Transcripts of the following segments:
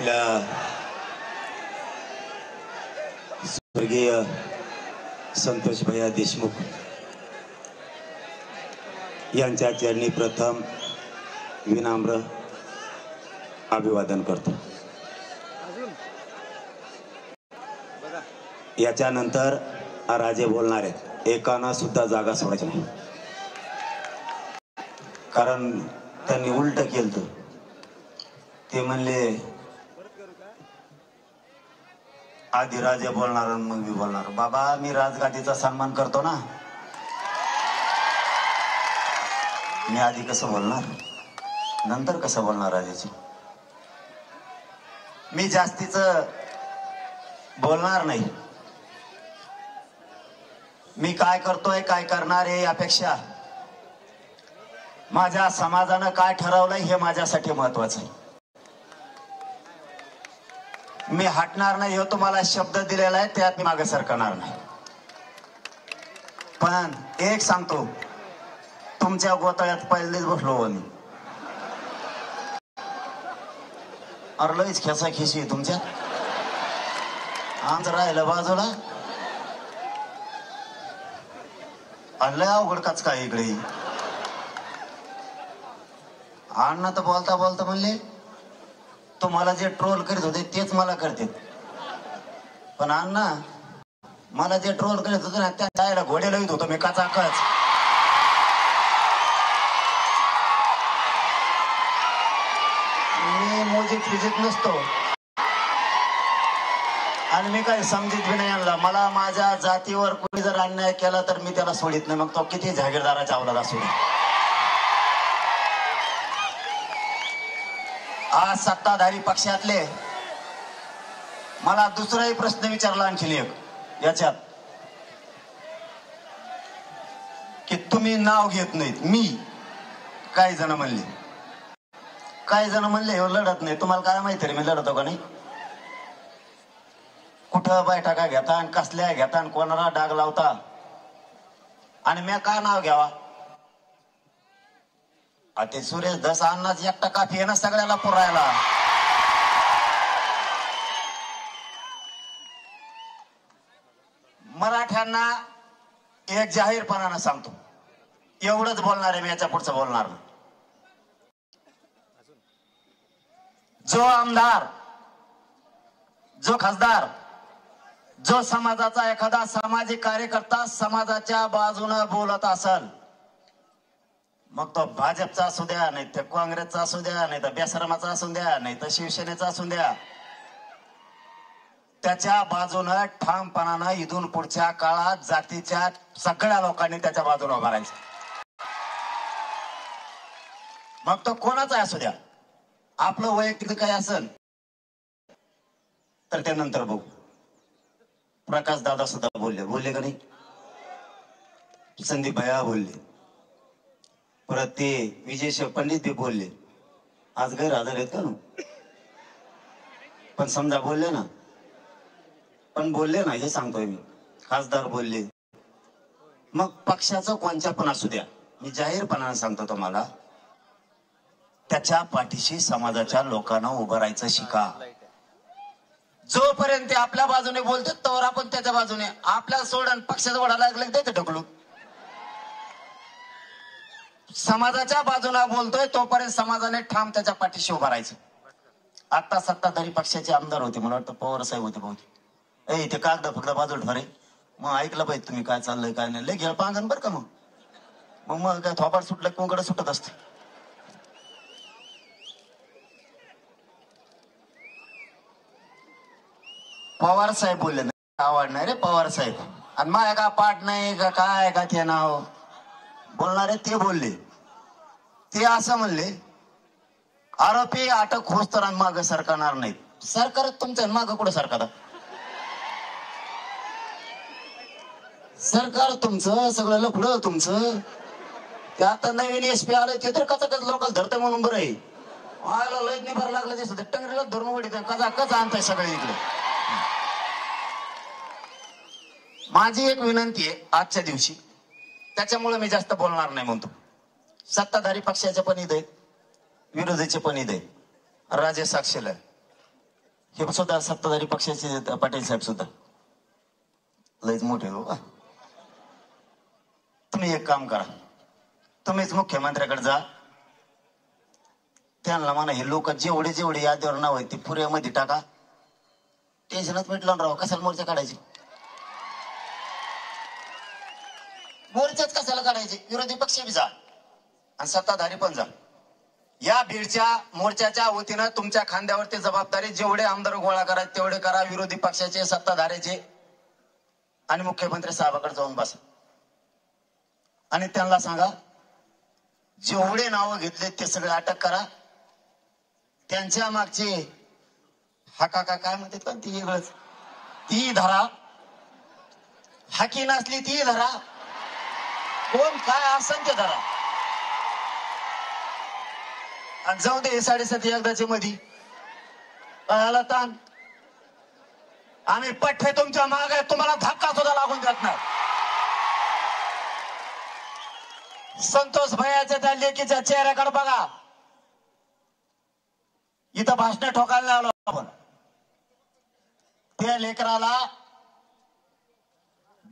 आपल्या स्वर्गीय संतोष भैया देशमुख यांच्या चरणी प्रथम विनम्र अभिवादन करतो। याच्यानंतर राजे बोलणार आहेत। एकानं सुद्धा जागा सोडायची नाही, कारण त्यांनी उलट केलं। ते म्हणले आधी राजे बोलणार मग मी बोलणार। बाबा मी राजगादीचा सन्मान करतो ना, मी आधी कसं बोलणार नंतर कसं बोलणार राजाची? मी जास्तीच बोलणार नाही। मी काय करतोय काय करणार आहे यापेक्षा माझ्या समाजानं काय ठरवलंय हे माझ्यासाठी महत्वाचं आहे। मी हटणार नाही, हे तुम्हाला शब्द दिलेला आहे, त्यात मी मागे सरकणार नाही। पण एक सांगतो, तुमच्या गोताळ्यात पहिलेच बसलो मी। अरे लईच खेसा खेशी तुमच्या आमचं राहिलं बाजूला। लय अवघड काच काय इकडे। अण्णा तर बोलता बोलता म्हणले तुम्हाला जे ट्रोल करीत होते तेच मला करते। पण अण्णा मला जे ट्रोल करीत होते ना त्या जायला घोडे लावित होतो मी काचाकच। मी मोजीत फिजित नसतो आणि मी काही समजित बी नाही आणला। मला माझ्या जातीवर कोणी जर अन्याय केला तर मी त्याला सोडित नाही, मग तो किती जागीरदाराच्या अवलाद असू दे। आज सत्ताधारी पक्षातले मला दुसराही प्रश्न विचारला आणखी एक याच्यात, की तुम्ही नाव घेत नाहीत। मी काही जण म्हणले हे लढत नाही। तुम्हाला काय माहिती रे मी लढतो का नाही? कुठं बैठका घेता आणि कसल्या घेता आणि कोणाला डाग लावता आणि मी काय नाव घ्यावा? ते सुरेश धस अन्नाच एकटा काफी आहे ना सगळ्याला पुरायला। मराठ्यांना एक जाहीरपणानं सांगतो, एवढंच बोलणार आहे मी, याच्या पुढचं बोलणार नाही। जो आमदार, जो खासदार, जो समाजाचा एखादा सामाजिक कार्यकर्ता समाजाच्या बाजूने बोलत असेल, मग तो भाजपचा असू द्या, नाही तर काँग्रेसचा असू द्या, नाही तर बेसरमाचा असू द्या, नाही तर शिवसेनेचा असू द्या, त्याच्या बाजूने ठामपणानं इथून पुढच्या काळात जातीच्या सगळ्या लोकांनी त्याच्या बाजूने उभा राहायचं। मग तो कोणाचा असू द्या, आपलं वैयक्तिक काय असेल तर त्यानंतर बघू। प्रकाश दादा सुद्धा बोलले का नाही? संदीप भैया बोलले, परत ते विजय पंडित बी बोलले। आज गैरहजर आहेत का? पण समजा बोलले ना, हे सांगतोय मी। खासदार बोलले, मग पक्षाचं कोणत्या पण असू द्या, मी जाहीरपणाने सांगतो तुम्हाला, त्याच्या पाठीशी समाजाच्या लोकांना उभं राहायचं शिका। जोपर्यंत आपल्या बाजूने बोलतात तोवर आपण त्याच्या बाजूने, आपल्या सोडून पक्षाचा वडा लागला त्याचं ढकलू। समाजाच्या बाजूला बोलतोय तोपर्यंत समाजाने ठाम त्याच्या पाठीशी उभं राहायचं। आता सत्ताधारी पक्षाचे आमदार होते, मला वाटतं पवार साहेब होते बहुतेक। ते कागद फक्त बाजूला ठरे, मग ऐकलं पाहिजे तुम्ही काय चाललंय काय नाही, लय घेळ पांगण बरं का। मग काय थोपाड सुटलं कोंकडे सुटत असते। पवार साहेब बोलले नाही, आवड नाही रे पवार साहेब, आणि माझ्या का पाठ नाही का काय का ते नाव बोलणारे ते बोलले। ते असं म्हणले आरोपी अटक होस तर माग सरकणार नाही। सरकार तुमचं माग कुठं सरकार? सरकार तुमचं सगळं लफडं तुमचं। ते आता नवीन एसपी आलं ते तर कच लोकल धरते म्हणून बरं आहे। आला लय निभार लागलं दिसत, टंगरीला धरून वडीत कच आणताय सगळे इकडे। माझी एक विनंती आहे आजच्या दिवशी, त्याच्यामुळे मी जास्त बोलणार नाही म्हणतो। सत्ताधारी पक्षाचे पण इथे, विरोधीचे पण इथे, राजे साक्षीला हे सुद्धा सत्ताधारी पक्षाचे पाटील साहेब सुद्धा लयच मोठे हो. तुम्ही एक काम करा, तुम्हीच मुख्यमंत्र्याकडे जा, त्यांना म्हणा हे लोक जेवढे जेवढे यादीवर नाव आहे ते पुऱ्यामध्ये टाका, टेन्शनच मिटलं राव. कशाला मोर्चा काढायचे? मोर्चाच कशाला काढायचे? विरोधी पक्ष बी जा आणि सत्ताधारी पण जा. या बीडच्या मोर्चाच्या वतीनं तुमच्या खांद्यावरती जबाबदारी, जेवढे आमदार गोळा करायचे तेवढे करा, विरोधी पक्षाचे, सत्ताधाऱ्याचे, आणि मुख्यमंत्री साहेबाकडे जाऊन बसा आणि त्यांना सांगा जेवढे नावं घेतले ते सगळे अटक करा. त्यांच्या मागचे हाका काय म्हणतात का ती वेगळंच, ती धरा. हाकी नसली ती धरा, कोण काय असन ते धरा. आणि जाऊ दे 7.5 एकदाचे मधी आला ताण. आम्ही पठ्ठे तुमच्या माग आहे, तुम्हाला धक्का सुद्धा लागून देत नाही. संतोष भैयाच्या त्या लेकीच्या चेहऱ्याकडे बघा. इथं भाषण ठोकायला लावलं आपण. त्या लेकराला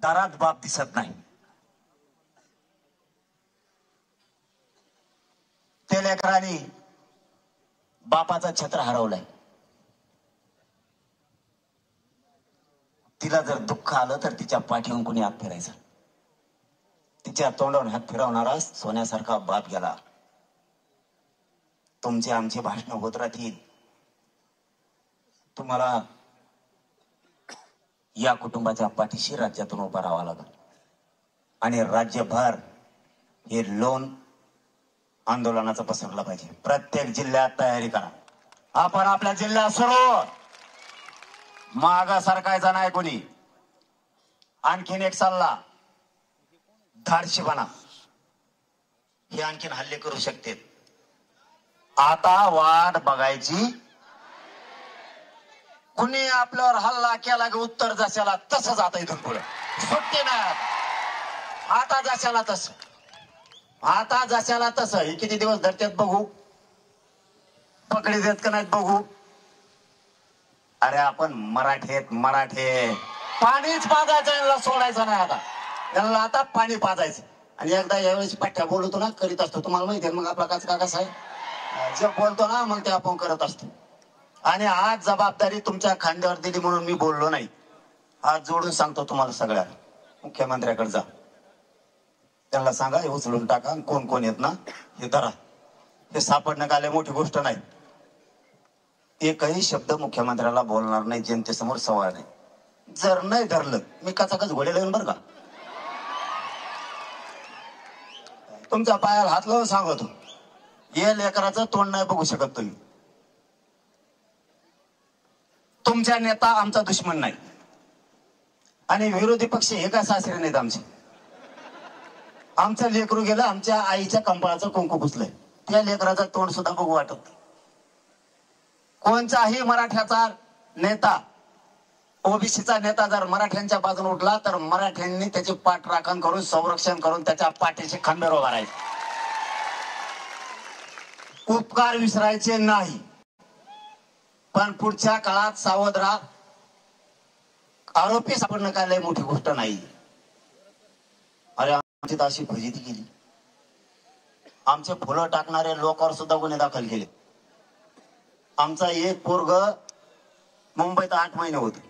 दारात बाप दिसत नाही. त्या लेकराने बापाचा छत्र हरवलाय. तिला जर दुःख आलं तर तिच्या पाठीहून कोणी हात फिरायचा. तिच्या तोंडावरून हात फिरवणारा सोन्यासारखा बाप गेला. तुमचे आमचे भाषण होत राहतील. तुम्हाला या कुटुंबाच्या पाठीशी राज्यातून उभा राहावं लागेल आणि राज्यभर हे लोन आंदोलनाचं पसरलं पाहिजे. प्रत्येक जिल्ह्यात तयारी करा. आपण आपल्या जिल्ह्यात सोडून माग सरकायचा नाही कोणी. आणखीन एक सल्ला, धाडशी बना. हे आणखीन हल्ले करू शकते. आता वाट बघायची. कुणी आपल्यावर हल्ला केला की उत्तर जशाला तसंच. आता इथून पुढे सुट्टी नाही. आता जशाला तसं, आता जशाला तसं. हे किती दिवस धरत्यात बघू, पकडी देत का नाहीत बघू. अरे आपण मराठे पाणीच पाजायचं, यांना सोडायचं नाही. आता यांना आता पाणी पाजायचं. आणि एकदा यावेळेस पट्ट्या बोलतो ना, करीत असतो. तुम्हाला माहिती आहे मग आपला काका कसं आहे, जे बोलतो ना मग ते आपण करत असतो. आणि आज जबाबदारी तुमच्या खांद्यावर दिली म्हणून मी बोललो नाही. आज जोडून सांगतो तुम्हाला सगळ्या, मुख्यमंत्र्याकडे जा, त्यांना सांगा हे उचलून टाका. कोण कोण येत ना हे धरा. हे सापडणं काय मोठी गोष्ट नाही. एकही शब्द मुख्यमंत्र्याला बोलणार नाही, जनतेसमोर सवाल नाही. जर नाही धरलं मी कचाकच घोड्याला येऊन बरं का. तुमच्या पायाला हात लावून सांगतो, या लेकराचं तोंड नाही बघू शकत तुम्ही. तुमचा नेता आमचा दुश्मन नाही. आणि विरोधी पक्ष हे काय सासरे नाहीत आमचे. आमचं लेकरू गेलं, आमच्या आईच्या कंपाळाचं कुंकू पुसलंय. त्या लेकराचं तोंड सुद्धा बघू वाटत. कोणताही मराठ्याचा नेता, ओबीसीचा नेता जर मराठ्यांच्या बाजूने उठला तर मराठ्यांनी त्याची पाठराखण करून, संरक्षण करून त्याच्या पाठीशी खंबीर उभा राहायचे. उपकार विसरायचे नाही. पण पुढच्या काळात सावध राहा. आरोपी सापडणं काय लय मोठी गोष्ट नाही. अरे आमची अशी फजिती केली. आमचे फुलं टाकणारे लोकांवर सुद्धा गुन्हे दाखल केले. आमचा एक पोरग मुंबईत 8 महिने होते.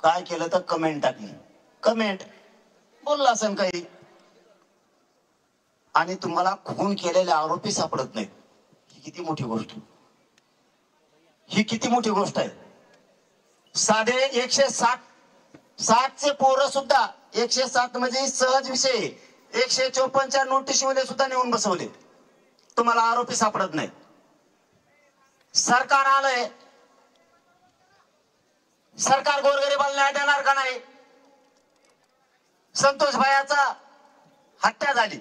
काय केलं तर कमेंट टाकली. कमेंट बोलला असेल काही. आणि तुम्हाला खून केलेले आरोपी सापडत नाहीत. ही किती मोठी गोष्ट, ही किती मोठी गोष्ट आहे. साधे 107 चे पोरं सुद्धा, 107 म्हणजे सहज विषय, 154च्या नोटीसमध्ये सुद्धा नेऊन बसवले. तुम्हाला आरोपी सापडत नाही. सरकार आलंय, सरकार गोरगरिबाला न्याय देणार का नाही? संतोष भाईचा हत्या झाली,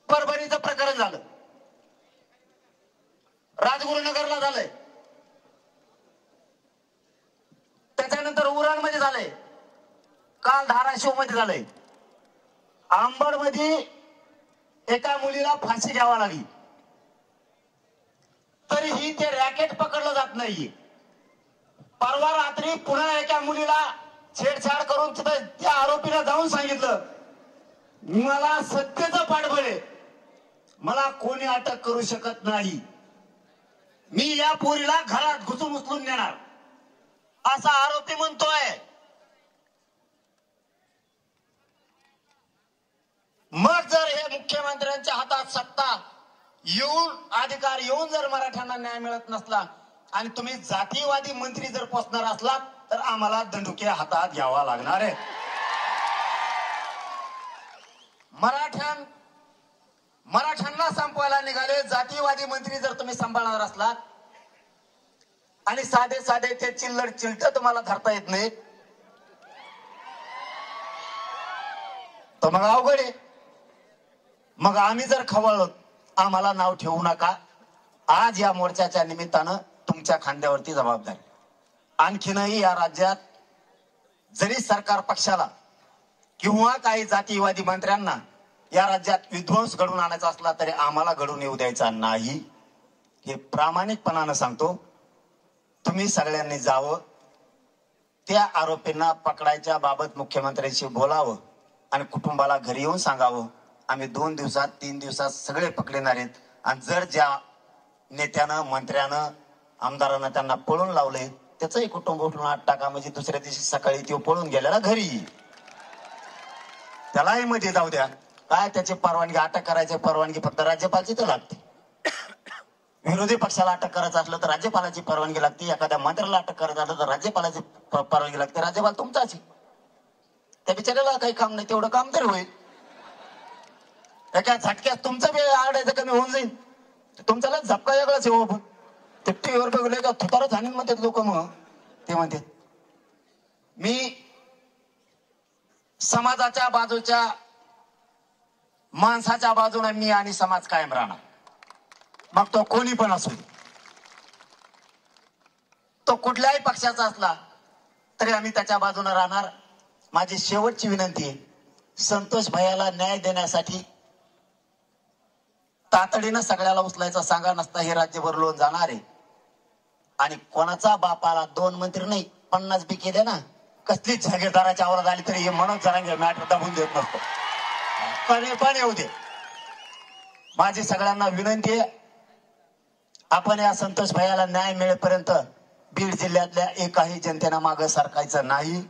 परभणीचं प्रकरण झालं, राजगुरुनगरला झालंय, त्याच्यानंतर उरणमध्ये झालंय, काल धाराशिव मध्ये झालंय, अंबड मध्ये एका मुलीला फाशी घ्यावा लागली. तरीही ते रॅकेट पकडलं जात नाहीये. परवा रात्री पुन्हा एका मुलीला छेडछाड करून तिथं त्या आरोपीला जाऊन सांगितलं, मला सत्तेचं पाठबळ आहे, मला कोणी अटक करू शकत नाही, मी या पोरीला घरात घुसून उचलून नेणार, असा आरोपी म्हणतोय. मग जर हे मुख्यमंत्र्यांच्या हातात सत्ता येऊन, अधिकार येऊन जर मराठ्यांना न्याय मिळत नसला आणि तुम्ही जातीवादी मंत्री जर पोचणार असलात तर आम्हाला दंडुके हातात घ्यावा लागणार आहे. मराठ्यांना संपवायला निघाले जातीवादी मंत्री जर तुम्ही सांभाळणार असलात आणि साधे साधे ते चिल्लर चिलट तुम्हाला धरता येत नाही तर मग अवघड आहे. मग आम्ही जर खवळलो, आम्हाला नाव ठेवू नका. आज या मोर्चाच्या निमित्तानं तुमच्या खांद्यावरती जबाबदारी. आणखीनही या राज्यात जरी सरकार पक्षाला किंवा काही जातीवादी मंत्र्यांना या राज्यात विध्वंस घडून आणायचा असला तरी आम्हाला घडून येऊ द्यायचा नाही, हे प्रामाणिकपणानं सांगतो. तुम्ही सगळ्यांनी जावं, त्या आरोपींना पकडायच्या बाबत मुख्यमंत्र्यांशी बोलावं आणि कुटुंबाला घरी येऊन सांगावं, आम्ही 2 दिवसात 3 दिवसात सगळे पकडणार आहेत. आणि जर ज्या नेत्यानं, मंत्र्यानं, आमदारांना त्यांना पळून लावले त्याचंही कुटुंब उठून आत टाका, म्हणजे दुसऱ्या दिवशी सकाळी तो पळून गेलेला घरी त्यालाही मध्ये जाऊ द्या. काय त्याची परवानगी, अटक करायची परवानगी फक्त राज्यपालची तर लागते. विरोधी पक्षाला अटक करायचं असलं तर राज्यपालाची परवानगी लागते, एखाद्या मंत्र्याला अटक करायचं असलं तर राज्यपालाची परवानगी लागते. राज्यपाल तुमचाच आहे, त्या बिचाऱ्याला काही काम नाही, तेवढं काम तरी होईल. एका झटक्यात तुमचं बी आरडायचं कमी होऊन जाईल. तुमच्याला झपका वेगळाच आहे. हो ते टीव्हीवर बघले का थुतारच आणून म्हणतात लोक. मग ते म्हणतात मी समाजाच्या बाजूच्या माणसाच्या बाजूने मी आणि समाज कायम राहणार, मग तो कोणी पण असू दे, तो कुठल्याही पक्षाचा असला तरी आम्ही त्याच्या बाजूने राहणार. माझी शेवटची विनंती आहे, संतोष भैयाला न्याय देण्यासाठी तातडीनं सगळ्याला उचलायचा सांगा, नसता हे राज्यभर लोन जाणार आहे. आणि कोणाचा बापाला 2 मंत्री नाही 50 बी केले ना, कसली जागीरदाराच्या आवरात आली तरी हे मनोज जरांगे मॅटर दाबून देत नसतो. पण येऊ दे. माझी सगळ्यांना विनंती आहे, आपण या संतोष भैयाला न्याय मिळेपर्यंत बीड जिल्ह्यातल्या एकाही जनतेनं मागं सरकायचं नाही.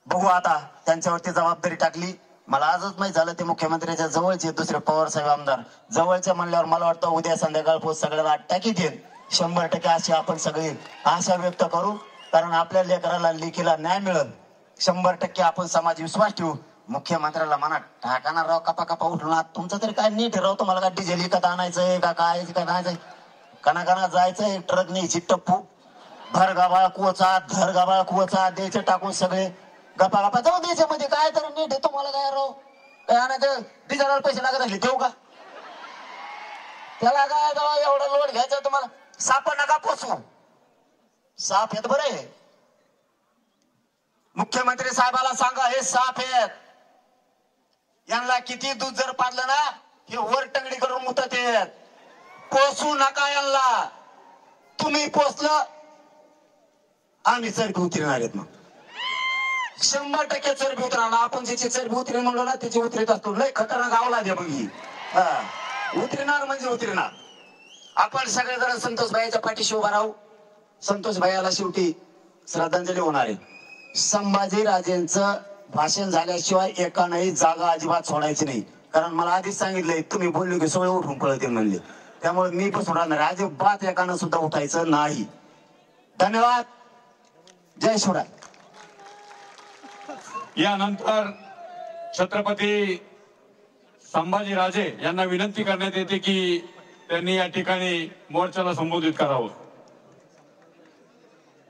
बघू, आता त्यांच्यावरती जबाबदारी टाकली. मला आजच माहित झालं ते मुख्यमंत्र्यांच्या जवळचे दुसरे पवार साहेब आमदार जवळचे म्हणल्यावर मला वाटतं उद्या संध्याकाळ पोच सगळ्याला टाकी देईल. 100% अशी आपण सगळी आशा व्यक्त करू, कारण आपल्या लेकराला लेकीला न्याय मिळेल. 100% आपण समाज विश्वास ठेवू. मुख्यमंत्र्याला म्हणा टाकाना राव, कपा कपा उठणार, तुमचं तरी काय नीट राव, तुम्हाला काय डिझेल विकत आणायचंय का काय आणायचंय, कणाकणा जायचंय ट्रक न्यायची टप्पू, भर गाभाळ कुवचा धर गाभाळ कुवचा द्यायचे टाकून सगळे गप्पा गप्पा जाऊ द्यायच्या मध्ये. काय तरी नीट आहे, तुम्हाला काय राव काय आणायचं, डिझेलला पैसे लागत असले देऊ का, त्याला काय जावा एवढा लोड घ्यायचा तुम्हाला. साप नका पोचू, साप आहेत बरे. मुख्यमंत्री साहेबाला सांगा हे साप आहेत, यांना किती दूध जर पाजलं ना हे वर टंगडी करून मुतत आहेत. पोचू नका यांना, तुम्ही पोचलं आम्ही चरबी उतरणार आहेत. मग 100% चरबी उतरणार. आपण ज्याची चरबी उतरी म्हणलो ना त्याची उतरीत असतो. लय खतरनाक गावला द्या मग ही उतरणार म्हणजे उतरणार. आपण सगळेजण संतोष भाईच्या पाठीशी उभा राहू. संतोष भाईला शेवटी श्रद्धांजली होणार आहे. संभाजीराजेंचं भाषण झाल्याशिवाय एकानंही जागा अजिबात सोडायची नाही, कारण मला आधीच सांगितलंय तुम्ही बोलले की सगळे उठून पळतील म्हणले. त्यामुळे मी पण सोडणार नाही, अजिबात एकानं सुद्धा उठायचं नाही. धन्यवाद. जय शिवराय. यानंतर छत्रपती संभाजीराजे यांना विनंती करण्यात येते की त्यांनी या ठिकाणी मोर्चाला संबोधित करावं.